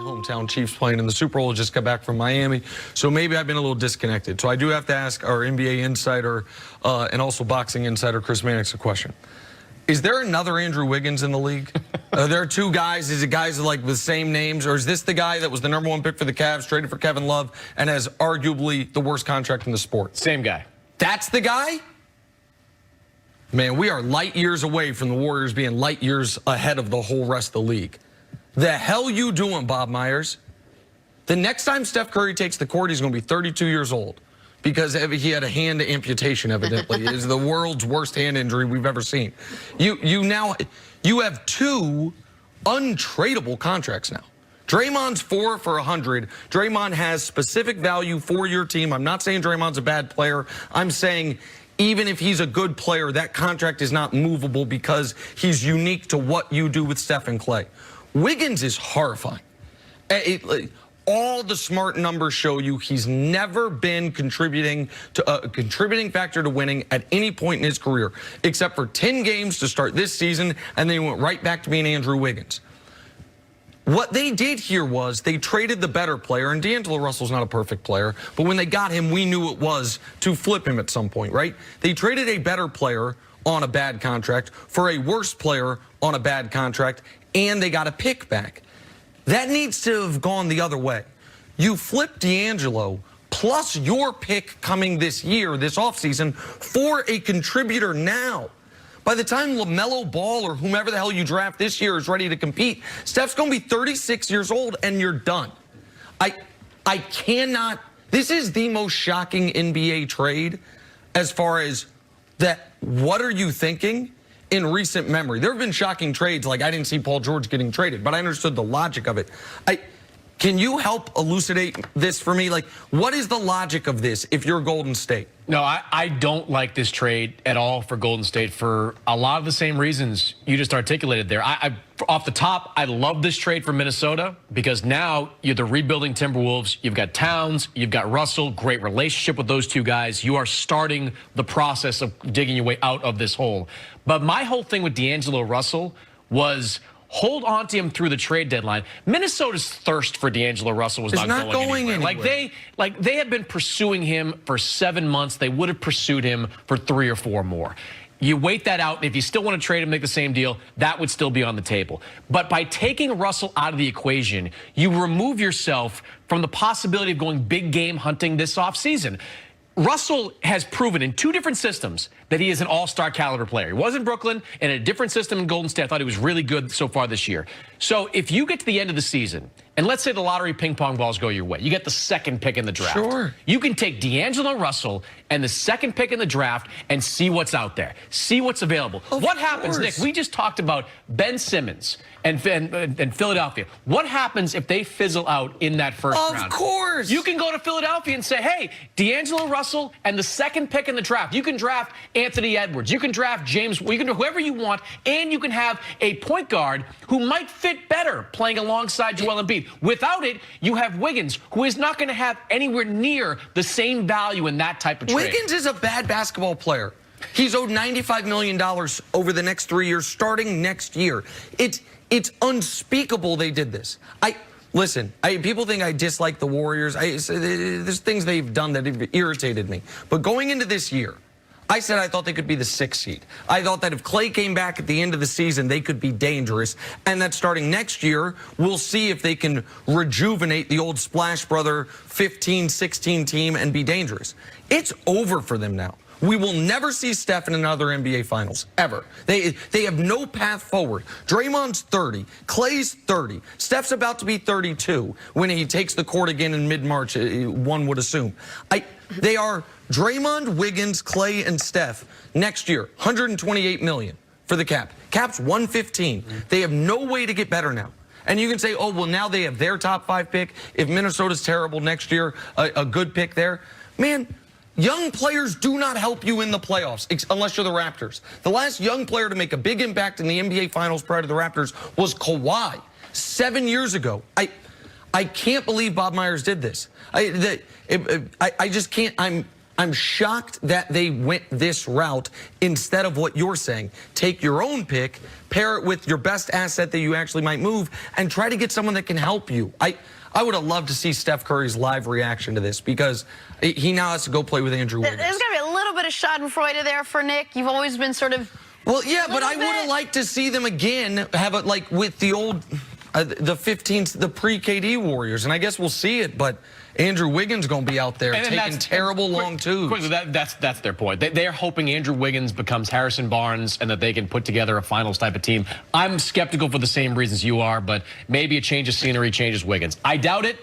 hometown Chiefs playing in the Super Bowl. Just got back from Miami, so maybe I've been a little disconnected. So I do have to ask our NBA insider and also boxing insider Chris Mannix a question. Is there another Andrew Wiggins in the league? Are there two guys? Is it guys like with the same names? Or is this the guy that was the #1 pick for the Cavs, traded for Kevin Love, and has arguably the worst contract in the sport? Same guy. That's the guy? Man, we are light years away from the Warriors being light years ahead of the whole rest of the league. The hell you doing, Bob Myers? The next time Steph Curry takes the court, he's going to be 32 years old because he had a hand amputation, evidently. It is the world's worst hand injury we've ever seen. You have two untradeable contracts now. Draymond's 4 for 100. Draymond has specific value for your team. I'm not saying Draymond's a bad player. I'm saying even if he's a good player, that contract is not movable because he's unique to what you do with Steph and Clay. Wiggins is horrifying. All the smart numbers show you he's never been contributing factor to winning at any point in his career, except for 10 games to start this season, and then he went right back to being Andrew Wiggins. What they did here was they traded the better player, and D'Angelo Russell's not a perfect player, but when they got him, we knew it was to flip him at some point, right? They traded a better player on a bad contract for a worse player on a bad contract, and they got a pick back. That needs to have gone the other way. You flip D'Angelo plus your pick coming this year, this offseason, for a contributor now. By the time LaMelo Ball or whomever the hell you draft this year is ready to compete, Steph's going to be 36 years old and you're done. I cannot. This is the most shocking NBA trade as far as that. What are you thinking? In recent memory, there have been shocking trades, like I didn't see Paul George getting traded, but I understood the logic of it. Can you help elucidate this for me? Like, what is the logic of this if you're Golden State? No, I don't like this trade at all for Golden State for a lot of the same reasons you just articulated there. Off the top, I love this trade for Minnesota because now you're the rebuilding Timberwolves. You've got Towns, you've got Russell, great relationship with those two guys. You are starting the process of digging your way out of this hole. But my whole thing with D'Angelo Russell was hold on to him through the trade deadline. Minnesota's thirst for D'Angelo Russell was not going anywhere. Like they had been pursuing him for 7 months. They would have pursued him for 3 or 4 more. You wait that out, and if you still want to trade him, make the same deal, that would still be on the table. But by taking Russell out of the equation, you remove yourself from the possibility of going big game hunting this offseason. Russell has proven in 2 different systems that he is an all-star caliber player. He was in Brooklyn, and in a different system in Golden State. I thought he was really good so far this year. So if you get to the end of the season, and let's say the lottery ping pong balls go your way, you get the 2nd pick in the draft. Sure. You can take D'Angelo Russell and the 2nd pick in the draft and see what's out there. See what's available. What happens, Nick? We just talked about Ben Simmons and Philadelphia. What happens if they fizzle out in that first round? Of course. You can go to Philadelphia and say, hey, D'Angelo Russell and the 2nd pick in the draft. You can draft Anthony Edwards. You can draft James. You can do whoever you want, and you can have a point guard who might fit better playing alongside Joel Embiid. Without it, you have Wiggins, who is not going to have anywhere near the same value in that type of trade. Wiggins is a bad basketball player. He's owed $95 million over the next 3 years, starting next year. It's unspeakable they did this. Listen, people think I dislike the Warriors. There's things they've done that have irritated me. But going into this year, I said I thought they could be the 6th seed. I thought that if Clay came back at the end of the season, they could be dangerous. And that starting next year, we'll see if they can rejuvenate the old Splash Brother 15-16 team and be dangerous. It's over for them now. We will never see Steph in another NBA Finals, ever. They have no path forward. Draymond's 30. Clay's 30. Steph's about to be 32 when he takes the court again in mid-March, one would assume. They are Draymond, Wiggins, Clay, and Steph next year, $128 million for the cap. Cap's $115. They have no way to get better now. And you can say, oh, well, now they have their top 5 pick. If Minnesota's terrible next year, a good pick there. Man, young players do not help you in the playoffs unless you're the Raptors. The last young player to make a big impact in the NBA Finals prior to the Raptors was Kawhi 7 years ago. I can't believe Bob Myers did this. I just can't. I'm shocked that they went this route instead of what you're saying. Take your own pick, pair it with your best asset that you actually might move, and try to get someone that can help you. I would have loved to see Steph Curry's live reaction to this, because he now has to go play with Andrew Wiggins. There's got to be a little bit of schadenfreude there for Nick. You've always been sort of... Well, yeah, but I would have liked to see them again have it like with the old, the pre-KD Warriors. And I guess we'll see it, but Andrew Wiggins going to be out there taking terrible long twos. Quickly, that's their point. They're hoping Andrew Wiggins becomes Harrison Barnes and that they can put together a finals type of team. I'm skeptical for the same reasons you are, but maybe a change of scenery changes Wiggins. I doubt it.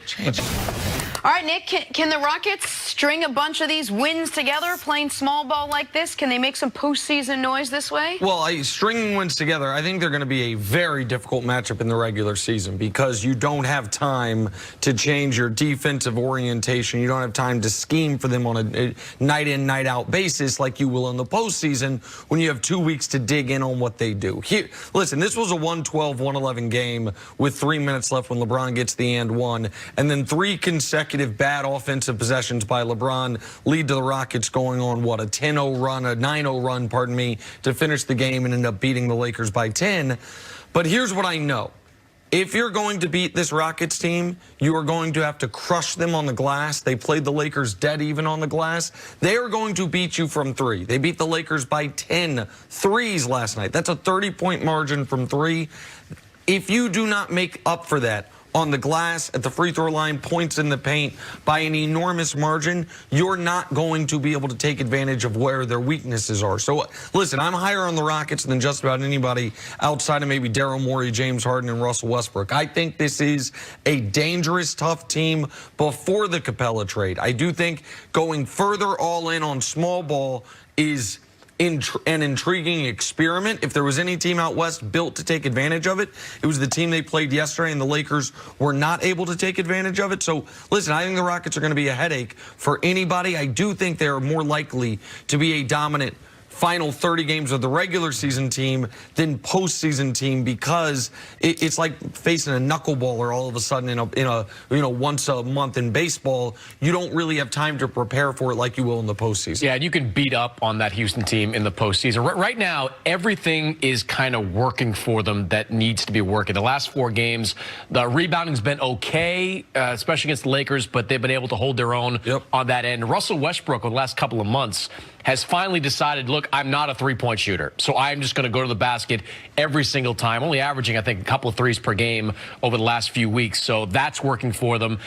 All right, Nick, can the Rockets string a bunch of these wins together playing small ball like this? Can they make some postseason noise this way? Well, stringing wins together, I think they're going to be a very difficult matchup in the regular season, because you don't have time to change your defensive orientation. You don't have time to scheme for them on a night-in, night-out basis like you will in the postseason when you have 2 weeks to dig in on what they do. Here, listen, this was a 112-111 game with 3 minutes left when LeBron gets the and one, and then 3 consecutive bad offensive possessions by LeBron lead to the Rockets going on, what, a 10-0 run, a 9-0 run, pardon me, to finish the game and end up beating the Lakers by 10. But here's what I know. If you're going to beat this Rockets team, you are going to have to crush them on the glass. They played the Lakers dead even on the glass. They are going to beat you from 3. They beat the Lakers by 10 threes last night. That's a 30-point margin from 3. If you do not make up for that on the glass, at the free throw line, points in the paint by an enormous margin, you're not going to be able to take advantage of where their weaknesses are. So listen, I'm higher on the Rockets than just about anybody outside of maybe Daryl Morey, James Harden, and Russell Westbrook. I think this is a dangerous, tough team before the Capella trade. I do think going further all in on small ball is an intriguing experiment. If there was any team out west built to take advantage of it, it was the team they played yesterday, and the Lakers were not able to take advantage of it. So listen, I think the Rockets are going to be a headache for anybody. I do think they're more likely to be a dominant final 30 games of the regular season team than postseason team, because it's like facing a knuckleballer all of a sudden in a once a month in baseball. You don't really have time to prepare for it like you will in the postseason. Yeah, and you can beat up on that Houston team in the postseason. Right now, everything is kind of working for them that needs to be working. The last 4 games, the rebounding's been okay, especially against the Lakers, but they've been able to hold their own on that end. Russell Westbrook, over the last couple of months, has finally decided, look, I'm not a three-point shooter, so I'm just going to go to the basket every single time, only averaging, I think, a couple of threes per game over the last few weeks, so that's working for them.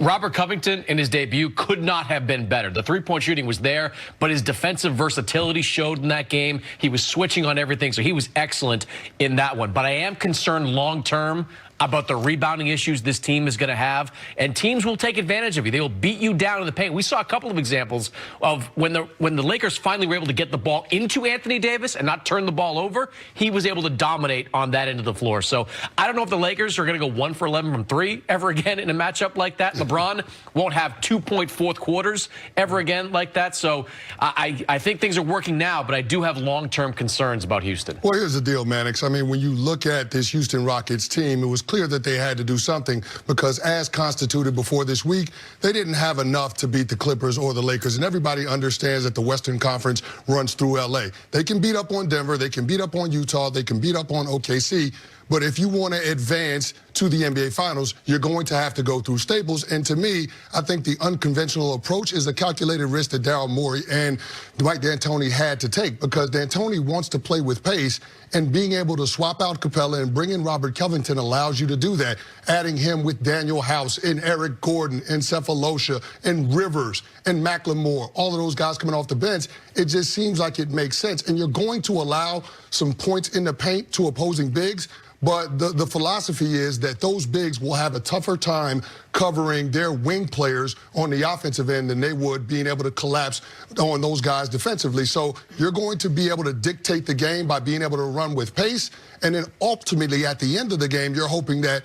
Robert Covington, in his debut, could not have been better. The three-point shooting was there, but his defensive versatility showed in that game. He was switching on everything, so he was excellent in that one. But I am concerned long-term about the rebounding issues this team is going to have, and teams will take advantage of you. They will beat you down in the paint. We saw a couple of examples of when the Lakers finally were able to get the ball into Anthony Davis and not turn the ball over, he was able to dominate on that end of the floor. So I don't know if the Lakers are going to go 1 for 11 from 3 ever again in a matchup like that. LeBron won't have 2-point fourth quarters ever again like that. So I think things are working now, but I do have long-term concerns about Houston. Well, here's the deal, Mannix. I mean, when you look at this Houston Rockets team, it was clear that they had to do something, because as constituted before this week, they didn't have enough to beat the Clippers or the Lakers, and everybody understands that the Western Conference runs through L.A. They can beat up on Denver, they can beat up on Utah, they can beat up on OKC, but if you want to advance to the NBA Finals, you're going to have to go through Staples. And to me, I think the unconventional approach is a calculated risk that Daryl Morey and Mike D'Antoni had to take, because D'Antoni wants to play with pace, and being able to swap out Capella and bring in Robert Covington allows you to do that. Adding him with Daniel House and Eric Gordon and Cephalosha and Rivers and McLemore, all of those guys coming off the bench, it just seems like it makes sense. And you're going to allow some points in the paint to opposing bigs, but the philosophy is that those bigs will have a tougher time covering their wing players on the offensive end than they would being able to collapse on those guys defensively. So you're going to be able to dictate the game by being able to run with pace. And then ultimately at the end of the game, you're hoping that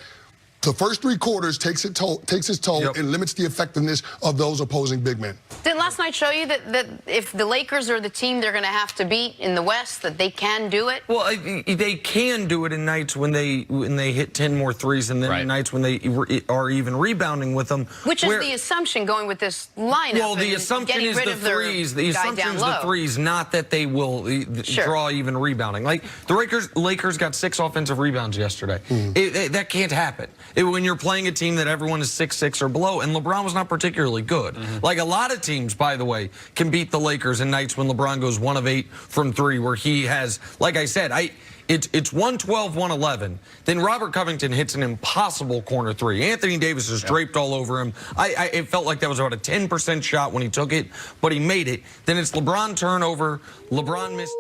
the first 3 quarters takes its toll Yep. and limits the effectiveness of those opposing big men. Didn't last night show you that if the Lakers are the team they're going to have to beat in the West, that they can do it? Well, they can do it in nights when they hit 10 more threes, and then Right. in nights when they are even rebounding with them. Which is the assumption going with this lineup. Well, the and assumption getting is rid the of their threes. The guy assumption down is low. the threes, not that they will draw even rebounding. Like the Lakers got 6 offensive rebounds yesterday. That can't happen when you're playing a team that everyone is 6'6" or below, and LeBron was not particularly good. Like a lot of teams, by the way, can beat the Lakers in nights when LeBron goes 1 of 8 from 3, where he has, like I said, it's 112, 111. Then Robert Covington hits an impossible corner 3. Anthony Davis is draped all over him. It felt like that was about a 10% shot when he took it, but he made it. Then it's LeBron turnover. LeBron missed.